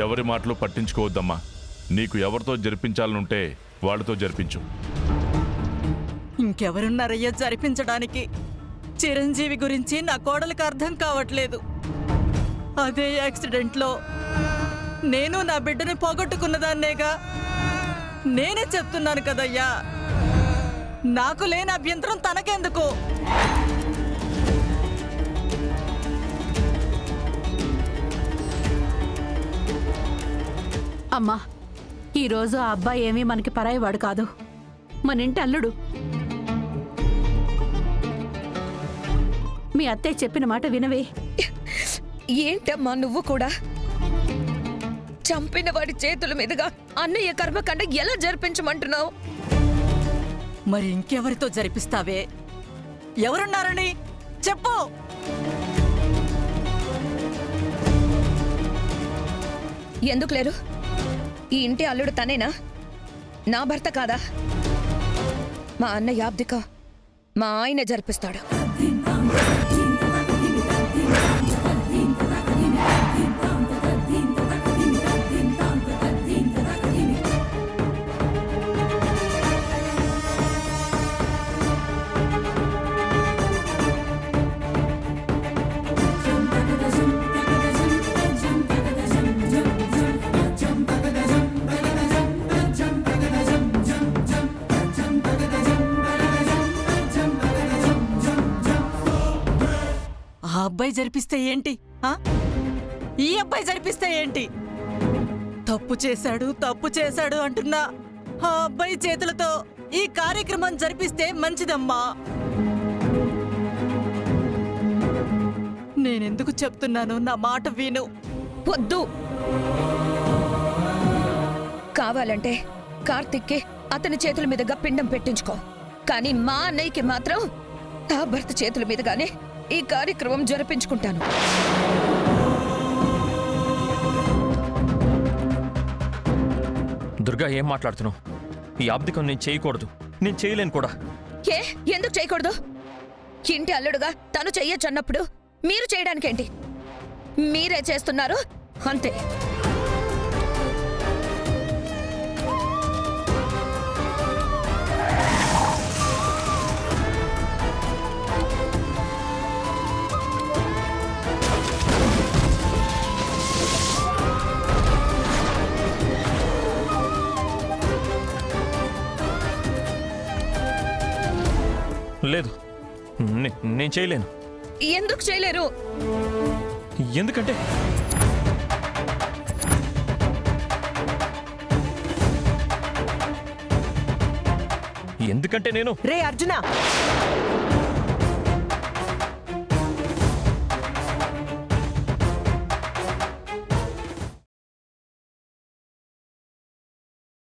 ఎవరి మాటలు పట్టించుకోవద్దమ్మా. నీకు ఎవరితో జరిపించాలనుంటే వాళ్ళతో జరిపించు. ఇంకెవరున్నారయ్యా జరిపించడానికి? చిరంజీవి గురించి నా కోడలికి అర్థం కావట్లేదు. అదే యాక్సిడెంట్లో నేను నా బిడ్డని పోగొట్టుకున్నదాన్నేగా. నేనే చెప్తున్నాను కదయ్యా, నాకు లేని అభ్యంతరం తనకెందుకు? అమ్మా, ఈరోజు ఆ అబ్బాయి ఏమీ మనకి పరాయివాడు కాదు, మన ఇంటి అల్లుడు. మీ అత్తయ్య చెప్పిన మాట వినవే. ఏంటమ్మా నువ్వు కూడా? చంపిన వాడి చేతుల మీదుగా అన్నయ్య కర్మకాండ ఎలా జరిపించమంటున్నావు? మరి ఇంకెవరితో జరిపిస్తావే? ఎవరున్నారని చెప్పు. ఎందుకు లేరు? ఈ ఇంటి అల్లుడు తనేనా? నా భర్త కాదా? మా అన్నయ్య అబ్దిక మా ఆయన జరిపిస్తాడు. ఆ అబ్బాయి జరిపిస్తే ఏంటి? ఈ అబ్బాయి జరిపిస్తే ఏంటి? తప్పు చేశాడు అంటున్నా ఆ అబ్బాయి చేతులతో ఈ కార్యక్రమం జరిపిస్తే మంచిదమ్మా. నేనెందుకు చెప్తున్నాను? నా మాట విను. వద్దు. కావాలంటే కార్తిక్కి అతని చేతుల మీదుగా పిండం పెట్టించుకో, కానీ మా అన్నయ్యకి మాత్రం ఆ భర్త చేతుల మీదుగానే ఈ కార్యక్రమం జరిపించుకుంటాను. దుర్గా, ఏం మాట్లాడుతున్నావు? ఈ అబ్దికం నేను చేయకూడదు, నేను చేయలేను కూడా. ఎందుకు చేయకూడదు? ఇంటి అల్లుడుగా తను చెయ్యొచ్చన్నప్పుడు మీరు చేయడానికేంటి? మీరే చేస్తున్నారు అంతే. లేదు, నేను చేయలేను. ఎందుకు చేయలేరు? ఎందుకంటే ఎందుకంటే నేను రే అర్జున